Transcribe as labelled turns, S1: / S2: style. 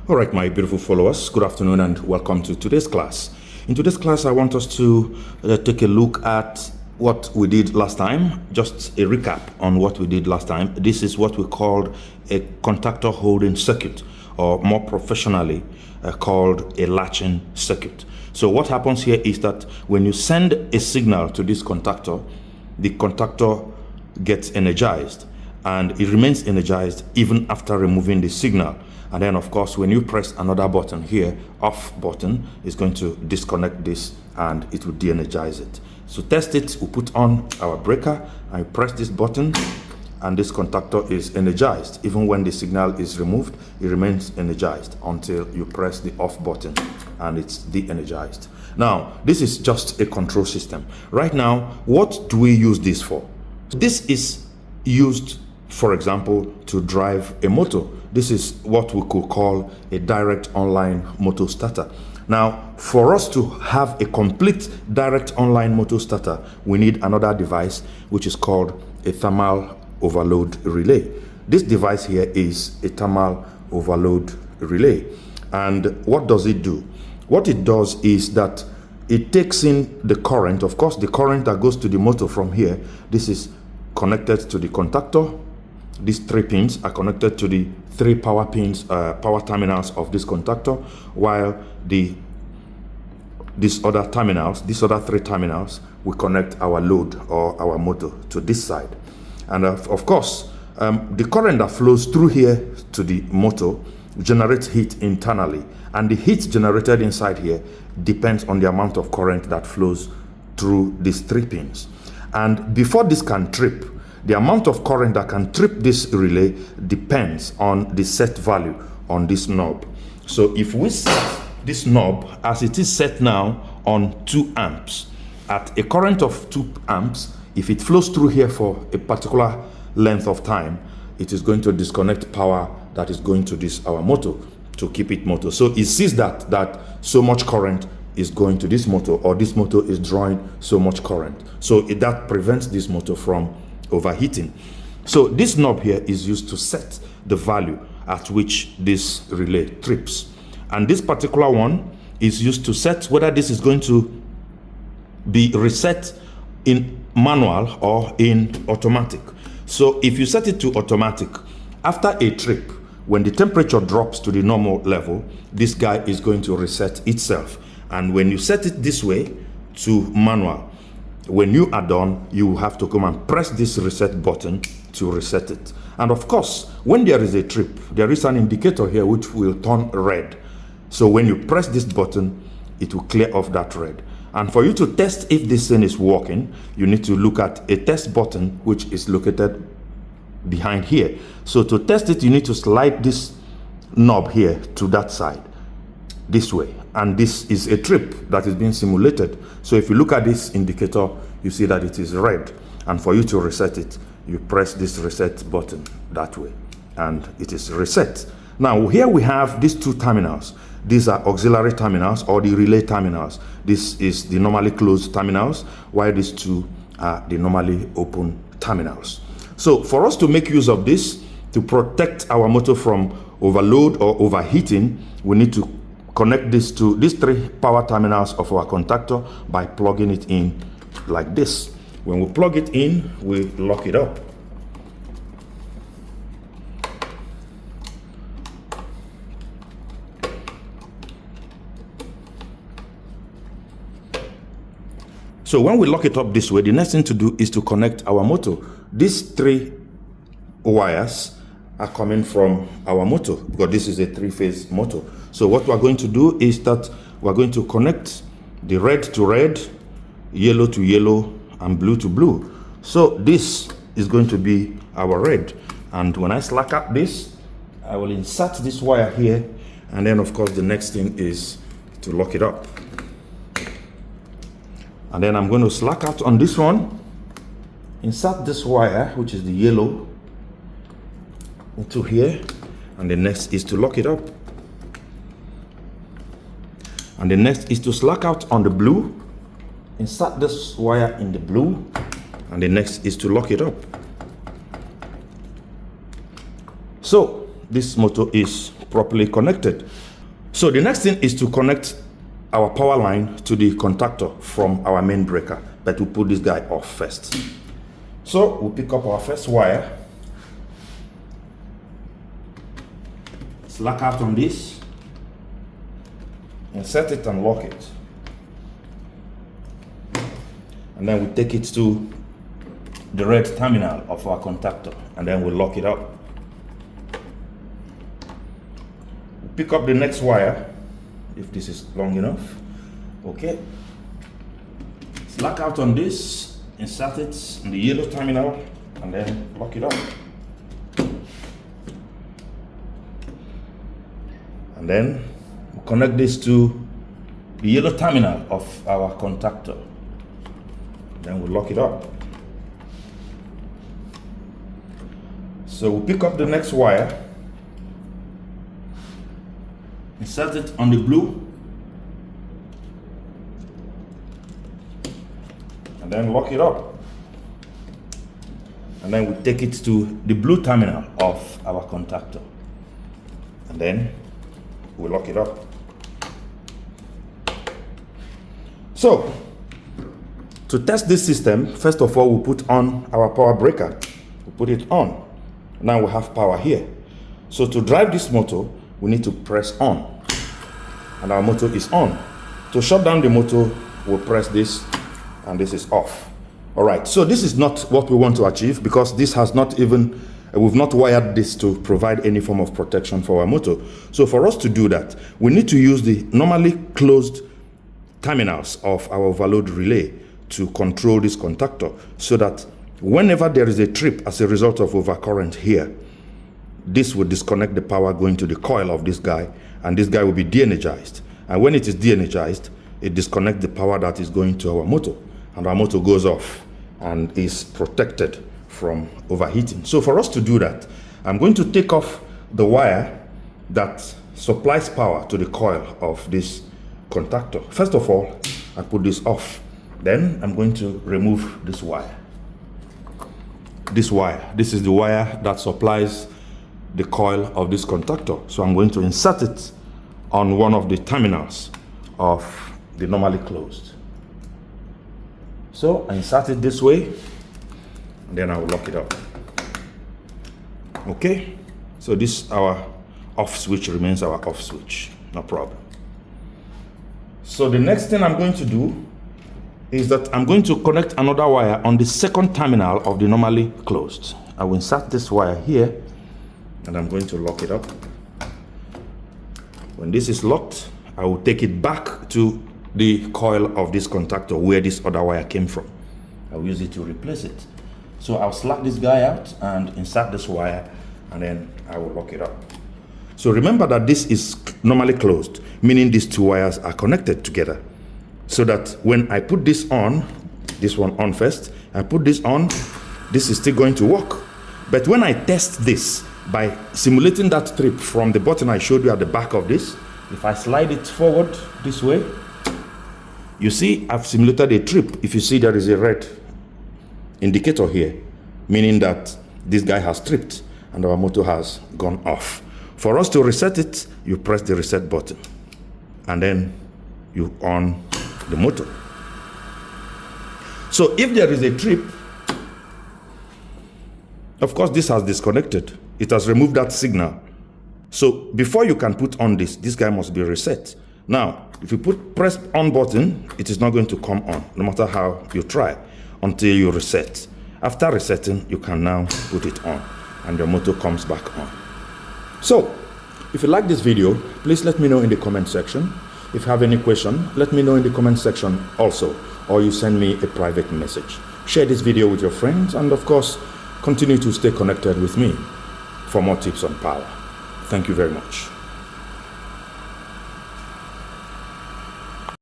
S1: All right, my beautiful followers, good afternoon and welcome to today's class. In today's class, I want us to take a look at what we did last time, just a recap on what we did last time. This is what we called a contactor holding circuit, or more professionally called a latching circuit. So what happens here is that when you send a signal to this contactor, the contactor gets energized and it remains energized even after removing the signal. And then, of course, when you press another button here, off button, is going to disconnect this and it will de-energize it. So test it, we put on our breaker and you press this button and this contactor is energized. Even when the signal is removed, it remains energized until you press the off button and it's de-energized. Now, this is just a control system. Right now, what do we use this for? This is used, for example, to drive a motor. This is what we could call a direct online motor starter. Now, for us to have a complete direct online motor starter, we need another device which is called a thermal overload relay. This device here is a thermal overload relay. And what does it do? What it does is that it takes in the current. Of course, the current that goes to the motor from here, this is connected to the contactor. These three pins are connected to the three power pins, power terminals of this contactor, while these other three terminals, we connect our load or our motor to this side. And of course, the current that flows through here to the motor generates heat internally, and the heat generated inside here depends on the amount of current that flows through these three pins. And before this can trip, the amount of current that can trip this relay depends on the set value on this knob. So if we set this knob as it is set now on 2 amps, at a current of 2 amps, if it flows through here for a particular length of time, it is going to disconnect power that is going to this our motor to keep it motor. So it sees that so much current is going to this motor, or this motor is drawing so much current. So that prevents this motor from overheating. So this knob here is used to set the value at which this relay trips. And this particular one is used to set whether this is going to be reset in manual or in automatic. So if you set it to automatic, after a trip, when the temperature drops to the normal level, this guy is going to reset itself. And when you set it this way to manual, when you are done, you have to come and press this reset button to reset it. And of course, when there is a trip, there is an indicator here which will turn red. So when you press this button, it will clear off that red. And for you to test if this thing is working, you need to look at a test button which is located behind here. So to test it, you need to slide this knob here to that side, this way. And this is a trip that is being simulated. So if you look at this indicator, you see that it is red. And for you to reset it, you press this reset button that way, and it is reset. Now here we have these 2 terminals. These are auxiliary terminals, or the relay terminals. This is the normally closed terminals, while these 2 are the normally open terminals. So for us to make use of this, to protect our motor from overload or overheating, we need to connect this to these 3 power terminals of our contactor by plugging it in like this. When we plug it in, we lock it up. So when we lock it up this way, the next thing to do is to connect our motor. These 3 wires are coming from our motor because this is a 3-phase motor. So what we're going to do is that we're going to connect the red to red, yellow to yellow, and blue to blue. So this is going to be our red. And when I slack up this, I will insert this wire here. And then of course the next thing is to lock it up. And then I'm going to slack out on this one, insert this wire, which is the yellow, into here, and the next is to lock it up. And the next is to slack out on the blue, insert this wire in the blue, and the next is to lock it up. So this motor is properly connected. So the next thing is to connect our power line to the contactor from our main breaker, but we'll put this guy off first. So we'll pick up our first wire, slack out on this, insert it and lock it. And then we take it to the red terminal of our contactor, and then we'll lock it up. We'll pick up the next wire, if this is long enough. Okay. Slack out on this, insert it in the yellow terminal, and then lock it up. And then we'll connect this to the yellow terminal of our contactor. Then we'll lock it up. So we'll pick up the next wire, insert it on the blue, and then lock it up. And then we'll take it to the blue terminal of our contactor. And then we'll lock it up. So, to test this system, first of all, we'll put on our power breaker. We'll put it on. Now we have power here. So to drive this motor, we need to press on. And our motor is on. To shut down the motor, we'll press this, and this is off. All right, so this is not what we want to achieve, because this has not even, we've not wired this to provide any form of protection for our motor. So for us to do that, we need to use the normally closed terminals of our overload relay to control this contactor, so that whenever there is a trip as a result of overcurrent here, this will disconnect the power going to the coil of this guy, and this guy will be de-energized. And when it is de-energized, it disconnects the power that is going to our motor, and our motor goes off and is protected from overheating. So for us to do that, I'm going to take off the wire that supplies power to the coil of this contactor. First of all, I put this off. Then I'm going to remove this wire. This wire, this is the wire that supplies the coil of this contactor. So I'm going to insert it on one of the terminals of the normally closed. So I insert it this way, and then I will lock it up. Okay, so this our off switch remains our off switch, no problem. So the next thing I'm going to do is that I'm going to connect another wire on the second terminal of the normally closed. I will insert this wire here, and I'm going to lock it up. When this is locked, I will take it back to the coil of this contactor where this other wire came from. I'll use it to replace it. So I'll slack this guy out and insert this wire, and then I will lock it up. So remember that this is normally closed, meaning these two wires are connected together. So that when I put this on, this one on first, I put this on, this is still going to work. But when I test this by simulating that trip from the button I showed you at the back of this, if I slide it forward this way, you see I've simulated a trip. If you see there is a red indicator here, meaning that this guy has tripped and our motor has gone off. For us to reset it, you press the reset button, and then you on the motor. So if there is a trip, of course this has disconnected. It has removed that signal. So before you can put on this guy must be reset. Now, if you press on button, it is not going to come on, no matter how you try, until you reset. After resetting, you can now put it on, and your motor comes back on. So, if you like this video, please let me know in the comment section. If you have any question, let me know in the comment section also, or you send me a private message. Share this video with your friends, and of course, continue to stay connected with me for more tips on power. Thank you very much.